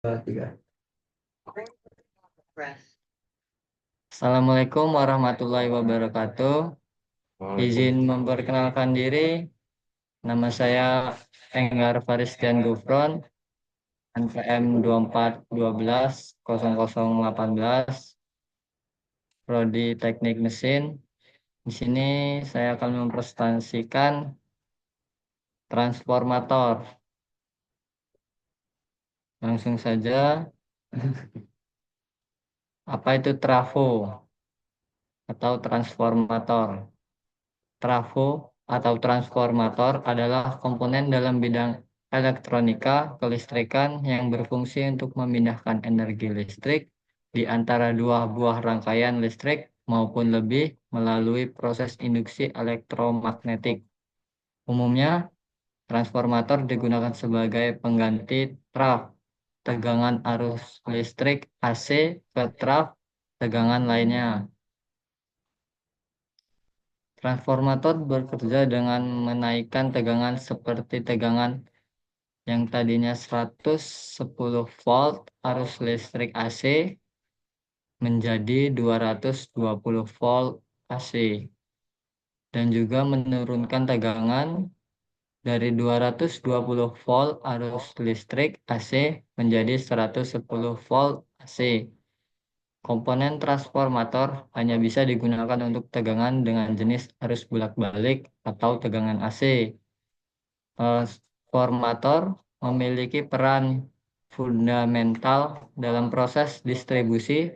Tiga. Assalamualaikum warahmatullahi wabarakatuh. Izin Waalaikumsalam. memperkenalkan diri, nama saya Enggar Farisdian Gufron, NPM 24120018, Prodi Teknik Mesin. Di sini saya akan mempresentasikan transformator. Langsung saja, apa itu trafo atau transformator? Trafo atau transformator adalah komponen dalam bidang elektronika kelistrikan yang berfungsi untuk memindahkan energi listrik di antara dua buah rangkaian listrik maupun lebih melalui proses induksi elektromagnetik. Umumnya, transformator digunakan sebagai pengganti traf tegangan arus listrik AC ke traf tegangan lainnya. Transformator bekerja dengan menaikkan tegangan seperti tegangan yang tadinya 110 volt arus listrik AC menjadi 220 volt AC dan juga menurunkan tegangan dari 220 volt arus listrik AC menjadi 110 volt AC. Komponen transformator hanya bisa digunakan untuk tegangan dengan jenis arus bolak-balik atau tegangan AC. Transformator memiliki peran fundamental dalam proses distribusi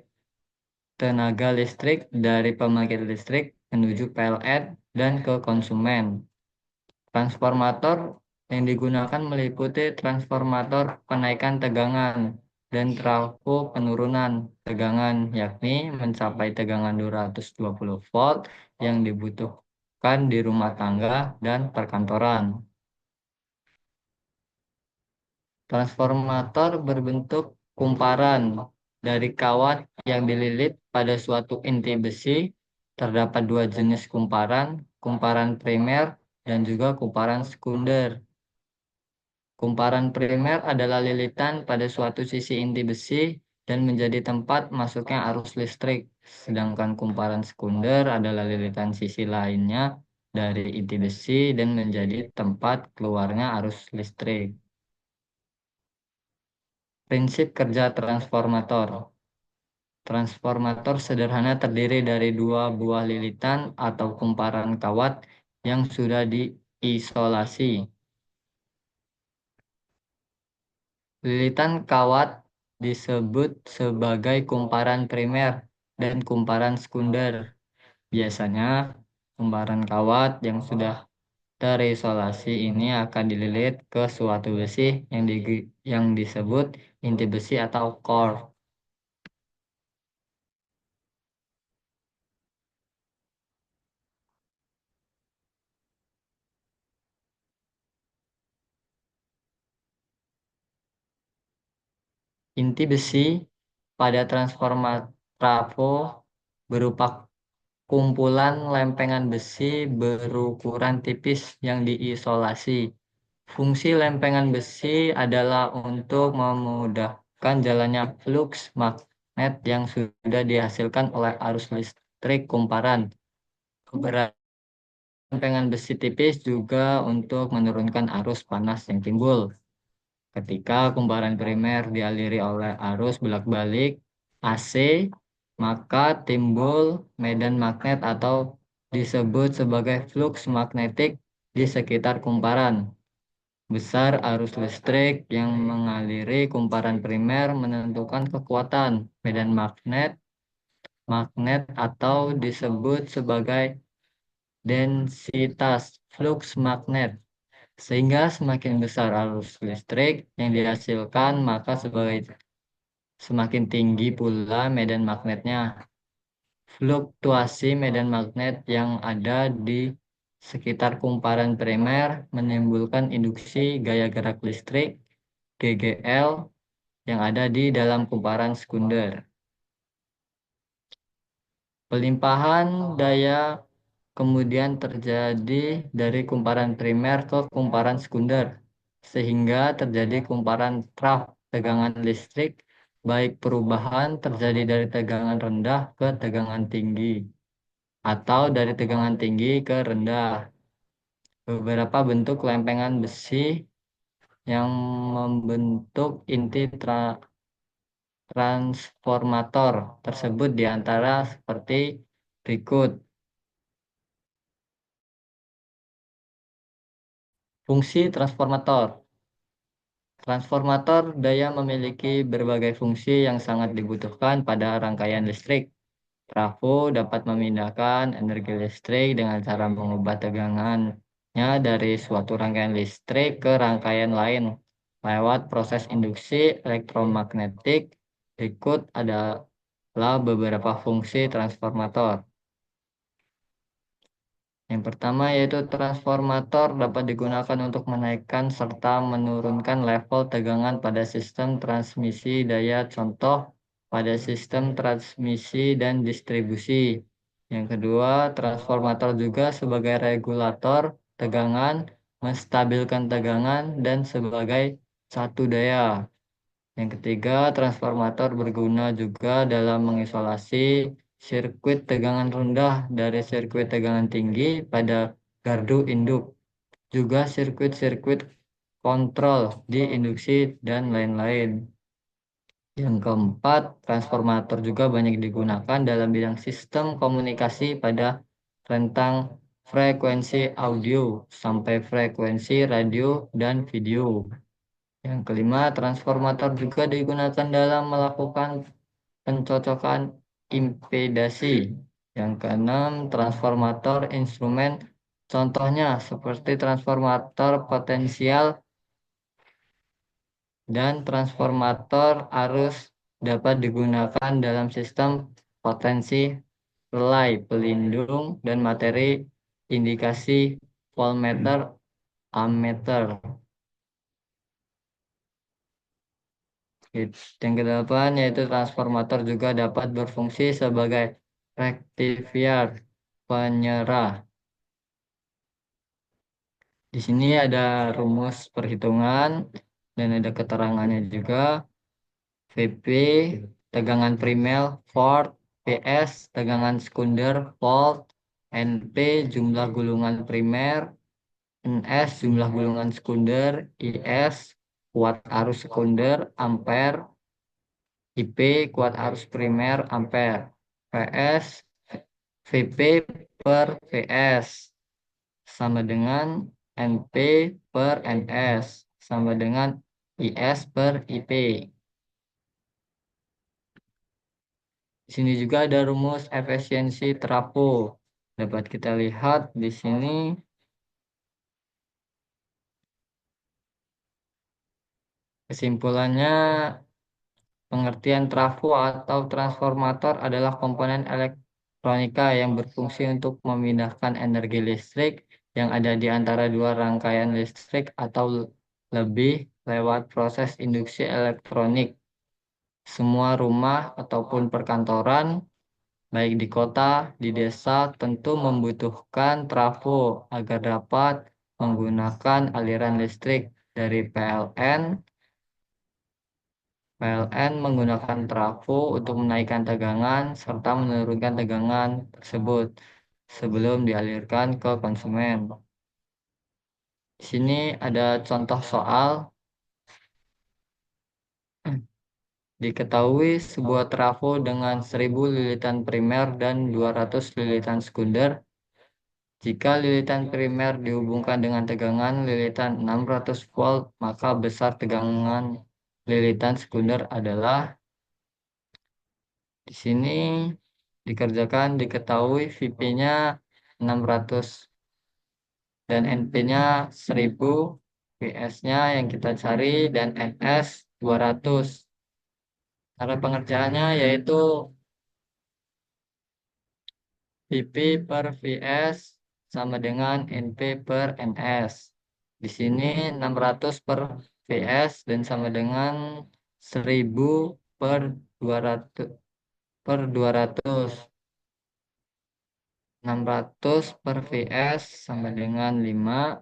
tenaga listrik dari pembangkit listrik menuju PLN dan ke konsumen. Transformator yang digunakan meliputi transformator penaikan tegangan dan trafo penurunan tegangan, yakni mencapai tegangan 220 volt yang dibutuhkan di rumah tangga dan perkantoran. Transformator berbentuk kumparan dari kawat yang dililit pada suatu inti besi. Terdapat dua jenis kumparan, kumparan primer dan juga kumparan sekunder. Kumparan primer adalah lilitan pada suatu sisi inti besi dan menjadi tempat masuknya arus listrik. Sedangkan kumparan sekunder adalah lilitan sisi lainnya dari inti besi dan menjadi tempat keluarnya arus listrik. Prinsip kerja transformator. Transformator sederhana terdiri dari dua buah lilitan atau kumparan kawat yang sudah diisolasi. Lilitan kawat disebut sebagai kumparan primer dan kumparan sekunder. Biasanya, kumparan kawat yang sudah terisolasi ini akan dililit ke suatu besi yang disebut inti besi atau core. Inti besi pada transformator trafo berupa kumpulan lempengan besi berukuran tipis yang diisolasi. Fungsi lempengan besi adalah untuk memudahkan jalannya fluks magnet yang sudah dihasilkan oleh arus listrik kumparan. Keberadaan lempengan besi tipis juga untuk menurunkan arus panas yang timbul. Ketika kumparan primer dialiri oleh arus bolak-balik AC, maka timbul medan magnet atau disebut sebagai flux magnetik di sekitar kumparan. Besar arus listrik yang mengaliri kumparan primer menentukan kekuatan medan magnet atau disebut sebagai densitas flux magnet. Sehingga semakin besar arus listrik yang dihasilkan, maka semakin tinggi pula medan magnetnya. Fluktuasi medan magnet yang ada di sekitar kumparan primer menimbulkan induksi gaya gerak listrik GGL yang ada di dalam kumparan sekunder. Pelimpahan daya kemudian terjadi dari kumparan primer ke kumparan sekunder, sehingga terjadi kumparan traf tegangan listrik, baik perubahan terjadi dari tegangan rendah ke tegangan tinggi, atau dari tegangan tinggi ke rendah. Beberapa bentuk lempengan besi yang membentuk inti transformator tersebut diantara seperti berikut. Fungsi transformator. Transformator daya memiliki berbagai fungsi yang sangat dibutuhkan pada rangkaian listrik. Trafo dapat memindahkan energi listrik dengan cara mengubah tegangannya dari suatu rangkaian listrik ke rangkaian lain lewat proses induksi elektromagnetik. Berikut adalah beberapa fungsi transformator. Yang pertama yaitu transformator dapat digunakan untuk menaikkan serta menurunkan level tegangan pada sistem transmisi daya, contoh pada sistem transmisi dan distribusi. Yang kedua, transformator juga sebagai regulator tegangan, menstabilkan tegangan, dan sebagai satu daya. Yang ketiga, transformator berguna juga dalam mengisolasi sirkuit tegangan rendah dari sirkuit tegangan tinggi pada gardu induk, juga sirkuit-sirkuit kontrol di induksi, dan lain-lain. Yang keempat, transformator juga banyak digunakan dalam bidang sistem komunikasi pada rentang frekuensi audio sampai frekuensi radio dan video. Yang kelima, transformator juga digunakan dalam melakukan pencocokan impedasi. Yang keenam, transformator instrumen contohnya seperti transformator potensial dan transformator arus dapat digunakan dalam sistem potensi relay, pelindung, dan materi indikasi voltmeter, ammeter. Yang kedelapan yaitu transformator juga dapat berfungsi sebagai rectifier penyerah. Di sini ada rumus perhitungan dan ada keterangannya juga. VP tegangan primer volt, PS tegangan sekunder volt, NP jumlah gulungan primer, NS jumlah gulungan sekunder, IS kuat arus sekunder ampere, IP kuat arus primer ampere, PS VP per VS sama dengan NP per NS sama dengan IS per IP. Di sini juga ada rumus efisiensi trafo. Dapat kita lihat di sini kesimpulannya. Pengertian trafo atau transformator adalah komponen elektronika yang berfungsi untuk memindahkan energi listrik yang ada di antara dua rangkaian listrik atau lebih lewat proses induksi elektronik. Semua rumah ataupun perkantoran, baik di kota, di desa, tentu membutuhkan trafo agar dapat menggunakan aliran listrik dari PLN. PLN menggunakan trafo untuk menaikkan tegangan serta menurunkan tegangan tersebut sebelum dialirkan ke konsumen. Di sini ada contoh soal. Diketahui sebuah trafo dengan 1000 lilitan primer dan 200 lilitan sekunder. Jika lilitan primer dihubungkan dengan tegangan lilitan 600 volt, maka besar tegangan lilitan sekunder adalah. Di sini dikerjakan, diketahui VP-nya 600 dan NP-nya 1000, PS-nya yang kita cari, dan NS 200. Cara pengerjaannya yaitu VP per VS sama dengan NP per NS. Di sini 600 per VS dan sama dengan 1000 per 200 per 200. 600 per VS sama dengan 5,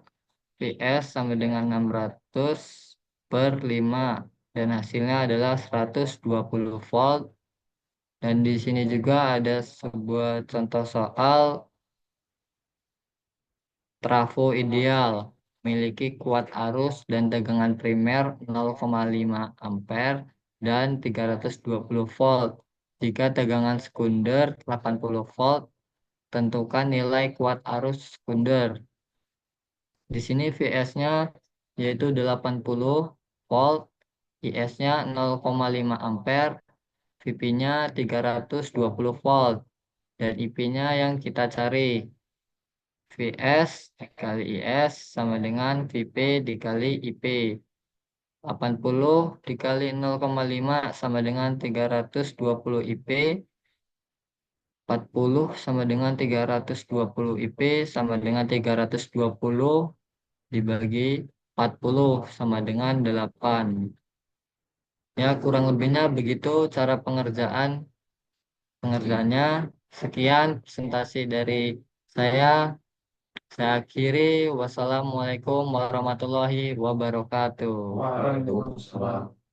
VS sama dengan 600 per 5. dan hasilnya adalah 120 volt. Dan di sini juga ada sebuah contoh soal trafo ideal memiliki kuat arus dan tegangan primer 0,5 ampere dan 320 volt. Jika tegangan sekunder 80 volt, tentukan nilai kuat arus sekunder. Di sini Vs-nya yaitu 80 volt, Is-nya 0,5 ampere, Vp-nya 320 volt, dan Ip-nya yang kita cari. Vs dikali Is sama dengan Vp dikali Ip. 80 dikali 0,5 sama dengan 320 Ip. 40 sama dengan 320 Ip sama dengan 320 dibagi 40 sama dengan 8. Ya, kurang lebihnya begitu cara pengerjaannya. Sekian presentasi dari saya. Saya akhiri. Wassalamualaikum warahmatullahi wabarakatuh. Waalaikumsalam.